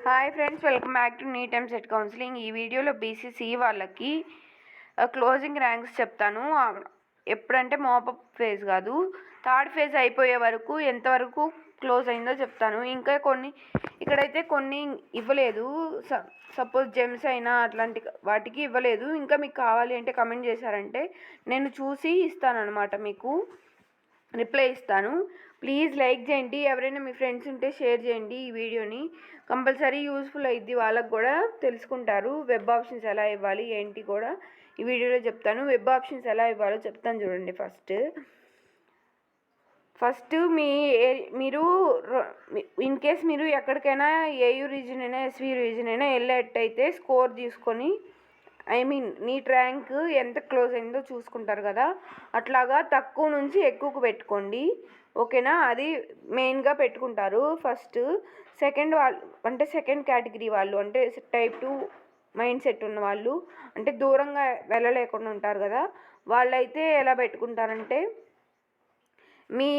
Hi friends, welcome back to NEET and set counselling. ఈ వీడియోలో BCC వాళ్ళకి closing ranks చెప్తాను. ఎప్పుడంటే మాపప్ ఫేజ్ కాదు, థర్డ్ ఫేజ్ అయిపోయే వరకు ఎంతవరకు క్లోజ్ అయిందో చెప్తాను. ఇంకా ఇక్కడైతే కొన్ని ఇవ్వలేదు. సపోజ్ జెమ్స్ అయినా అట్లాంటి వాటికి ఇవ్వలేదు. ఇంకా మీకు కావాలి అంటే కమెంట్ చేశారంటే నేను చూసి ఇస్తానన్నమాట, మీకు రిప్లై ఇస్తాను. ప్లీజ్ లైక్ చేయండి, ఎవరైనా మీ ఫ్రెండ్స్ ఉంటే షేర్ చేయండి. ఈ వీడియోని కంపల్సరీ యూస్ఫుల్ అయ్యిద్ది, వాళ్ళకు కూడా తెలుసుకుంటారు. వెబ్ ఆప్షన్స్ ఎలా ఇవ్వాలి ఏంటి కూడా ఈ వీడియోలో చెప్తాను. వెబ్ ఆప్షన్స్ ఎలా ఇవ్వాలో చెప్తాను చూడండి. ఫస్ట్ మీరు ఇన్ కేస్ మీరు ఎక్కడికైనా ఏయూ రీజన్ అయినా ఎస్వి రీజన్ అయినా వెళ్ళేటైతే స్కోర్ తీసుకొని నీట్ ర్యాంక్ ఎంత క్లోజ్ అయిందో చూసుకుంటారు కదా, అట్లాగా తక్కువ నుంచి ఎక్కువకు పెట్టుకోండి, ఓకేనా? అది మెయిన్గా పెట్టుకుంటారు. ఫస్ట్ సెకండ్ వాళ్ళు అంటే సెకండ్ కేటగిరీ వాళ్ళు అంటే టైప్ 2 మైండ్ సెట్ ఉన్న వాళ్ళు, అంటే దూరంగా వెళ్ళలేకుండా ఉంటారు కదా, వాళ్ళైతే ఎలా పెట్టుకుంటారంటే మీ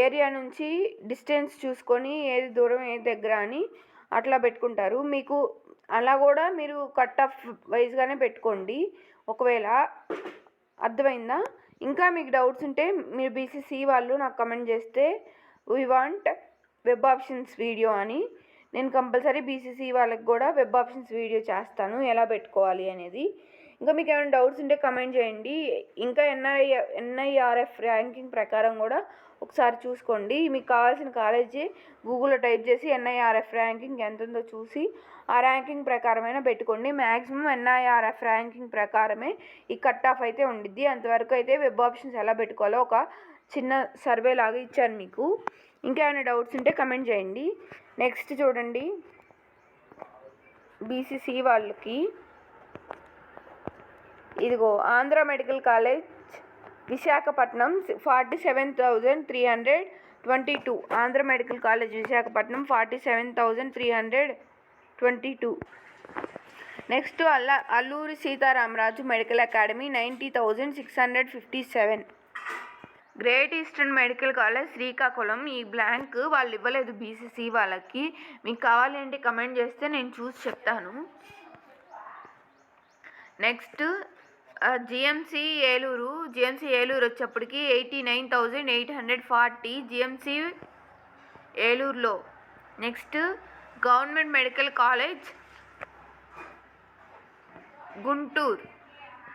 ఏరియా నుంచి డిస్టెన్స్ చూసుకొని ఏది దూరం ఏది దగ్గర అని అట్లా పెట్టుకుంటారు. మీకు అలా కూడా మీరు కట్ ఆఫ్ వైజ్గానే పెట్టుకోండి, ఒకవేళ అర్థమైందా? ఇంకా మీకు డౌట్స్ ఉంటే మీరు బీసీసీ వాళ్ళు నాకు కమెంట్ చేస్తే we want web options video అని, నేను కంపల్సరీ బీసీసీ వాళ్ళకి కూడా వెబ్ ఆప్షన్స్ వీడియో చేస్తాను ఎలా పెట్టుకోవాలి అనేది. ఇంకా మీకు ఏమైనా డౌట్స్ ఉంటే కమెంట్ చేయండి. ఇంకా ఎన్ఐఆర్ఎఫ్ ర్యాంకింగ్ ప్రకారం కూడా ఒకసారి చూసుకోండి. మీకు కావాల్సిన కాలేజీ గూగుల్లో టైప్ చేసి ఎన్ఐఆర్ఎఫ్ ర్యాంకింగ్ ఎంత ఉందో చూసి ఆ ర్యాంకింగ్ ప్రకారమైనా పెట్టుకోండి. మ్యాక్సిమం ఎన్ఐఆర్ఎఫ్ ర్యాంకింగ్ ప్రకారమే ఈ కట్ ఆఫ్ అయితే ఉండిద్ది. అంతవరకు అయితే వెబ్ ఆప్షన్స్ ఎలా పెట్టుకోవాలో ఒక చిన్న సర్వే లాగా ఇచ్చాను మీకు. ఇంకా ఏమైనా డౌట్స్ ఉంటే కమెంట్ చేయండి. నెక్స్ట్ చూడండి, బీసీసీ వాళ్ళకి ఇదిగో Andhra medical college Visakhapatnam 47,322. Andhra medical college Visakhapatnam 47,322. Next Alluri Sitaramaraju medical academy 90,657. Great eastern medical college Srikakulam. ఈ బ్లాంక్ వాళ్ళు ఇవ్వలేదు బీసీసీ వాళ్ళకి, మీకు కావాలి అంటే కమెంట్ చేస్తే నేను చూసి చెప్తాను. నెక్స్ట్ జిఎంసి ఏలూరు వచ్చేప్పటికి 89,840 జిఎంసి ఏలూరులో. Next government medical college Guntur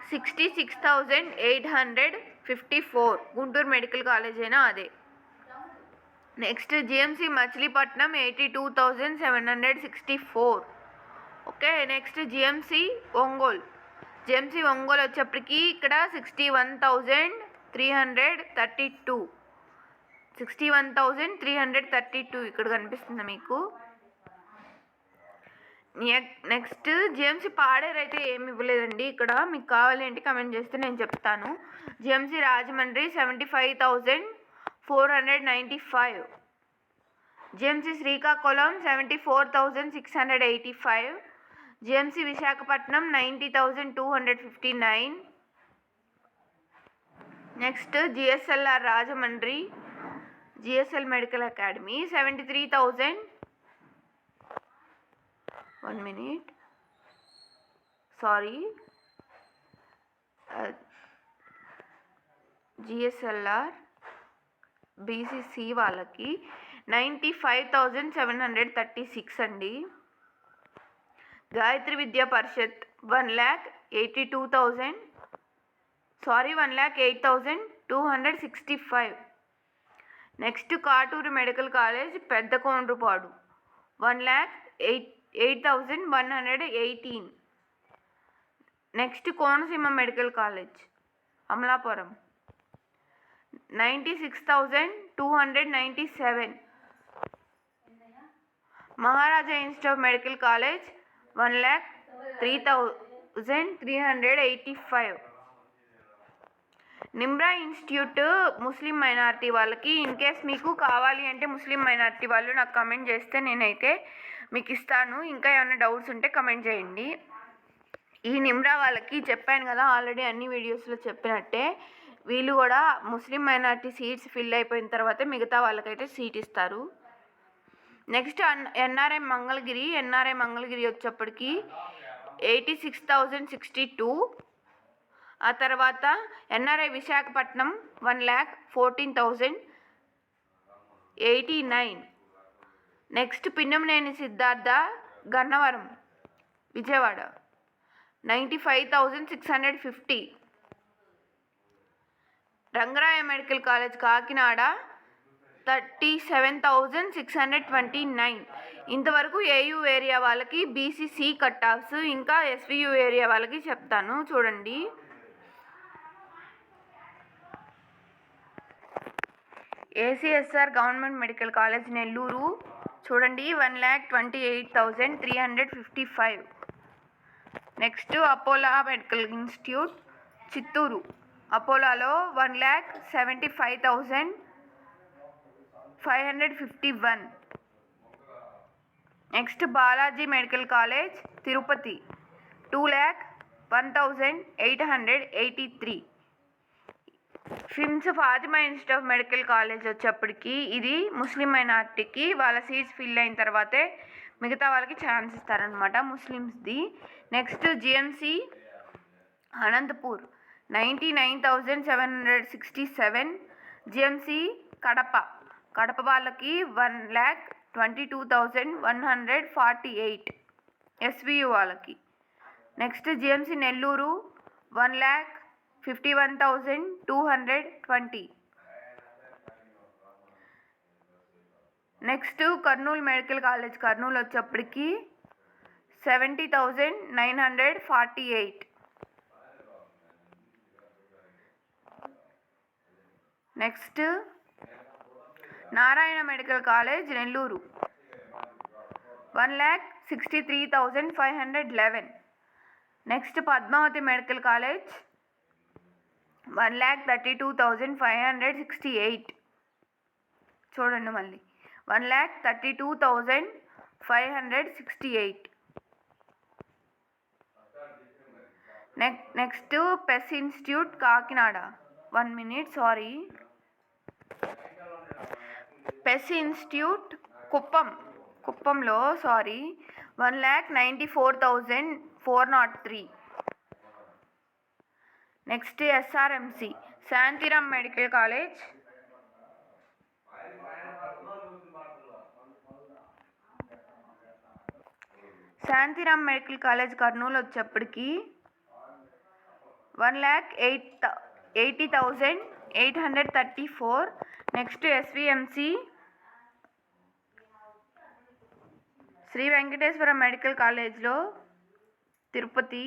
66,854. Guntur medical college అయినా అదే. Next GMC Machilipatnam 82,764. Okay. Next GMC Ongole వచ్చేప్పటికి ఇక్కడ 61,332. 61,332 ఇక్కడ కనిపిస్తుంది మీకు. నెక్స్ట్ జిఎంసి పాడేరు అయితే ఏమి ఇవ్వలేదండి ఇక్కడ, మీకు కావాలి అంటే కమెంట్ చేస్తే నేను చెప్తాను. GMC Rajahmundry 75,495. GMC Srikakulam 74,685. GMC Visakhapatnam 90,259. Next GSLR Rajahmundry GSL medical academy 73,000. 1 minute, sorry, GSLR BCC వాళ్ళకి 95,736 అండి. Gayatri Vidya Parishad 1,82,000, sorry 1,08,265. Next Katuri medical college పెద్ద Kondrupadu 1,08,118. Next Konaseema medical college Amalapuram 96,297. Maharaja institute of medical college 1,03,385. Nimra institute Muslim minority వాళ్ళకి. ఇన్ కేస్ మీకు కావాలి అంటే ముస్లిం మైనారిటీ వాళ్ళు నాకు కమెంట్ చేస్తే నేనైతే మీకు ఇస్తాను. ఇంకా ఏమైనా డౌట్స్ ఉంటే కమెంట్ చేయండి. ఈ నిమ్రా వాళ్ళకి చెప్పాను కదా ఆల్రెడీ అన్ని వీడియోస్లో చెప్పినట్టే, వీళ్ళు కూడా ముస్లిం మైనారిటీ సీట్స్ ఫిల్ అయిపోయిన తర్వాత మిగతా వాళ్ళకైతే సీట్ ఇస్తారు. నెక్స్ట్ ఎన్ఆర్ఐ మంగళగిరి వచ్చేప్పటికి 86,062. ఆ తర్వాత NRI Visakhapatnam 1,14,089. Next Pinnamaneni Siddhartha Gannavaram Vijayawada 95,650. Rangaraya medical college Kakinada 37,629. ఇంతవరకు ఏయూ ఏరియా వాళ్ళకి బీసీసీ కట్ ఆఫ్స్, ఇంకా ఎస్వియు ఏరియా వాళ్ళకి చెప్తాను చూడండి. ACSR government medical college Nellore చూడండి 1,28,355. Next Apollo medical institute Chittoor, అపోలోలో 1,75,551. Next Balaji medical college Tirupati 2,01,883. FIMS Fatima institute of medical college వచ్చేప్పటికి ఇది ముస్లిం మైనారిటీకి వాళ్ళ సీట్స్ ఫిల్ అయిన తర్వాతే మిగతా వాళ్ళకి ఛాన్స్ ఇస్తారనమాట, ముస్లిమ్స్ది. Next GMC Anantapur 99,767. GMC Kadapa వాళ్ళకి 1,22,148 ఎస్వియు వాళ్ళకి. Next GMC Nellore 1,51,220. Next Kurnool medical college Kurnool వచ్చేప్పటికి 70,948. Next Narayana medical college Nellore 1,63,511. Next Padmavati medical college 1,32,568. చూడండి మళ్ళీ 1,32,568. Next PES institute Kakinada, 1 minute sorry, PES institute కుప్పంలో 1,94,403. Next SRMC Shantiram medical college Kurnool వచ్చేప్పటికి 1,80,834. Next SVMC Sri Venkateswara medical కాలేజ్లో తిరుపతి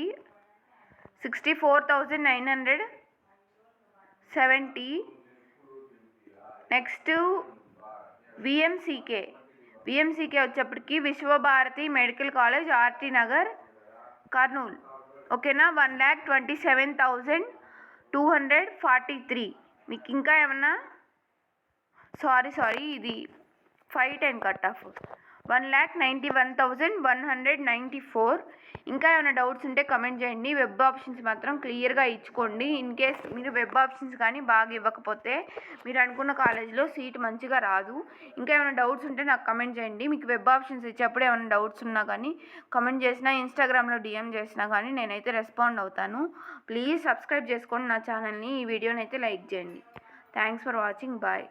64,970. నెక్స్ట్ విఎంసీకే వచ్చేప్పటికి Visvabharati medical college RT Nagar Kurnool, ఓకేనా, 1,27,243. మీకు ఇంకా ఏమన్నా సారీ ఇది 510 కట్ ఆఫ్ 1,91,194. ఇంకా ఏమైనా డౌట్స్ ఉంటే కమెంట్ చేయండి. వెబ్ ఆప్షన్స్ మాత్రం క్లియర్గా ఇచ్చుకోండి. ఇన్ కేస్ మీరు వెబ్ ఆప్షన్స్ కానీ బాగా ఇవ్వకపోతే మీరు అనుకున్న కాలేజీలో సీట్ మంచిగా రాదు. ఇంకా ఏమైనా డౌట్స్ ఉంటే నాకు కమెంట్ చేయండి. మీకు వెబ్ ఆప్షన్స్ ఇచ్చేప్పుడు ఏమైనా డౌట్స్ ఉన్నా కానీ కమెంట్ చేసినా, ఇన్స్టాగ్రామ్లో డిఎం చేసినా కానీ నేనైతే రెస్పాండ్ అవుతాను. ప్లీజ్ సబ్స్క్రైబ్ చేసుకోండి నా ఛానల్ని. ఈ వీడియోని అయితే లైక్ చేయండి. Thanks for watching. బాయ్.